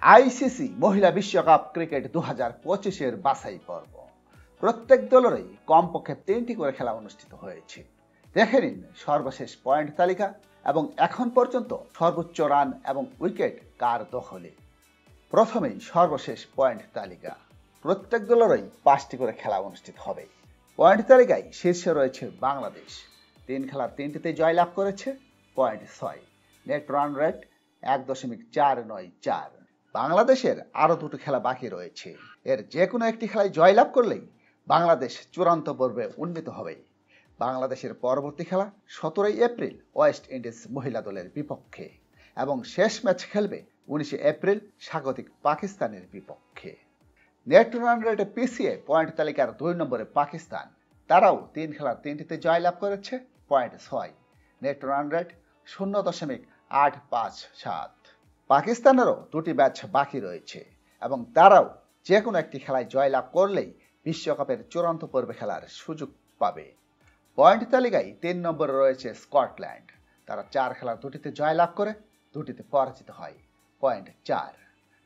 ICC মহিলা বিশ্বকাপ cricket 2025-এর বাছাই পর্ব। প্রত্যেক দলেরই কমপক্ষে 3টি করে খেলা অনুষ্ঠিত হয়েছে। দেখে নিন সর্বশেষ পয়েন্ট তালিকা এবং এখন পর্যন্ত সর্বোচ্চ রান এবং উইকেট কার দখলে। প্রথমেই সর্বশেষ পয়েন্ট তালিকা। প্রত্যেক দলেরই 5টি করে খেলা অনুষ্ঠিত হবে। পয়েন্ট তালিকায় শীর্ষে রয়েছে বাংলাদেশ। 3 খেলার 3টিতে জয়লাভ করেছে, পয়েন্ট 6। Net run rate 1.494। বাংলাদেশের আরও 2টি খেলা বাকি রয়েছে। এর যে কোনো একটি খেলায় জয়লাভ করলেই বাংলাদেশ চূড়ান্ত পর্বে উন্নীত হবে। বাংলাদেশের পরবর্তী খেলা 17 এপ্রিল ওয়েস্ট ইন্ডিজ মহিলা দলের বিপক্ষে এবং শেষ ম্যাচ খেলবে 19 এপ্রিল স্বাগতিক পাকিস্তানের বিপক্ষে। নেট রান রেটে পিছিয়ে পয়েন্ট তালিকার 2 নম্বরে পাকিস্তান। তারাও 3 খেলার 3টিতে জয়লাভ করেছে, পয়েন্ট 6। Net run rate 0.857। পাকিস্তানেরও 2টি ম্যাচ বাকি রয়েছে এবং তারাও যে কোনো একটি খেলায় জয়লাভ করলেই বিশ্বকাপের চূড়ান্ত পর্বে খেলার সুযোগ পাবে। পয়েন্ট তালিকায় 3 নম্বরে রয়েছে স্কটল্যান্ড। তারা 4 খেলার 2টিতে জয়লাভ করে 2টিতে পরাজিত হয়, পয়েন্ট 4।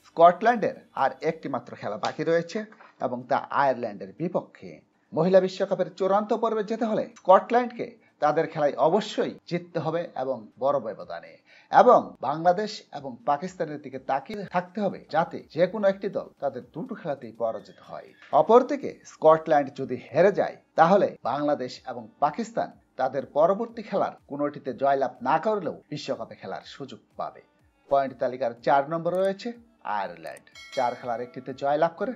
স্কটল্যান্ডের আর একটি মাত্র খেলা বাকি রয়েছে এবং তা আয়ারল্যান্ডের বিপক্ষে। মহিলা বিশ্বকাপের চূড়ান্ত পর্বে যেতে হলে স্কটল্যান্ডকে তাদের খেলায় অবশ্যই জিততে হবে এবং বড় ব্যবধানে, এবং বাংলাদেশ এবং পাকিস্তানের দিকে তাকিয়ে থাকতে হবে যাতে যে কোনো একটি দল তাদের 2টো খেলাতেই পরাজিত হয়। অপরদিকে স্কটল্যান্ড যদি হেরে যায় তাহলে বাংলাদেশ এবং পাকিস্তান তাদের পরবর্তী খেলার কোনোটিতে জয়লাভ না করলেও বিশ্বকাপে খেলার সুযোগ পাবে। পয়েন্ট তালিকার 4 নম্বরে রয়েছে আয়ারল্যান্ড। 4 খেলার 1টিতে জয়লাভ করে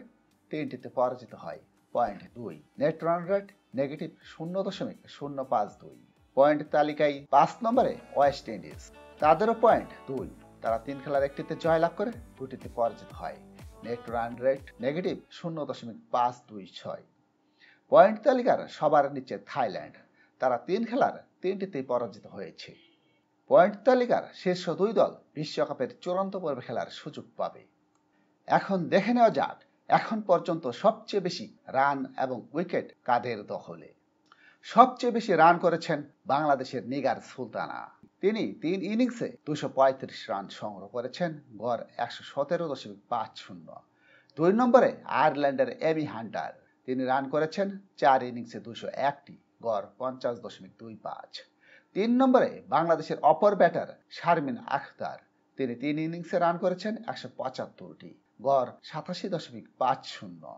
3টিতে পরাজিত হয়, point 2। Net run rate negative 0.052। Point তালিকায় 5 নম্বরে ওয়েস্ট ইন্ডিজ। তাদেরও পয়েন্ট 2। তারা 3 খেলার 1টিতে জয়লাভ করে 2টিতে পরাজিত হয়। Net run rate negative 0.526। Point তালিকার সবার নিচে থাইল্যান্ড। তারা 3 খেলার 3টিতেই পরাজিত হয়েছে। পয়েন্ট তালিকার শীর্ষ 2 দল বিশ্বকাপের চূড়ান্ত পর্বে খেলার সুযোগ পাবে। এখন দেখে নেওয়া যাক এখন পর্যন্ত সবচেয়ে বেশি রান এবং উইকেট কাদের দখলে। সবচেয়ে বেশি রান করেছেন বাংলাদেশের নিগার সুলতানা। তিনি 3 ইনিংসে 235 রান সংগ্রহ করেছেন, গড় 117.50। 2 নম্বরে আয়ারল্যান্ডের এমি হান্টার। তিনি রান করেছেন 4 ইনিংসে 201টি, গড় 50.25। 3 নম্বরে বাংলাদেশের অপর ব্যাটার শারমিন আখতার। তিনি 3 ইনিংসে রান করেছেন 175টি, গড় 87.50।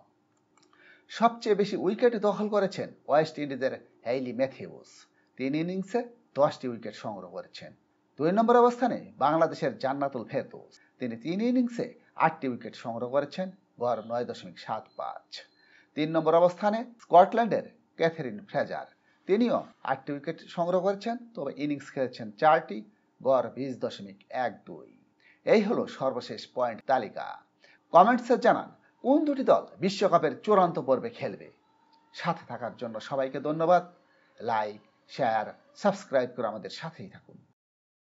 সবচেয়ে বেশি উইকেট দখল করেছেন ওয়েস্ট ইন্ডিজের হেইলি ম্যাথিউস। 3 ইনিংসে 10টি উইকেট সংগ্রহ করেছেন। 2 নম্বর অবস্থানে বাংলাদেশের জান্নাতুল ফেরদৌস। তিনি 3 ইনিংসে 8টি উইকেট সংগ্রহ করেছেন, গড় 9.75। 3 নম্বর অবস্থানে স্কটল্যান্ডের ক্যাথরিন ফ্রেজার। তিনিও 8টি উইকেট সংগ্রহ করেছেন, তবে ইনিংস খেলেছেন 4টি, গড় 20.12। এই হলো সর্বশেষ পয়েন্ট তালিকা। কমেন্টসে জানান কোন 2টি দল বিশ্বকাপের চূড়ান্ত পর্বে খেলবে। সাথে থাকার জন্য সবাইকে ধন্যবাদ। লাইক, শেয়ার, সাবস্ক্রাইব করে আমাদের সাথেই থাকুন।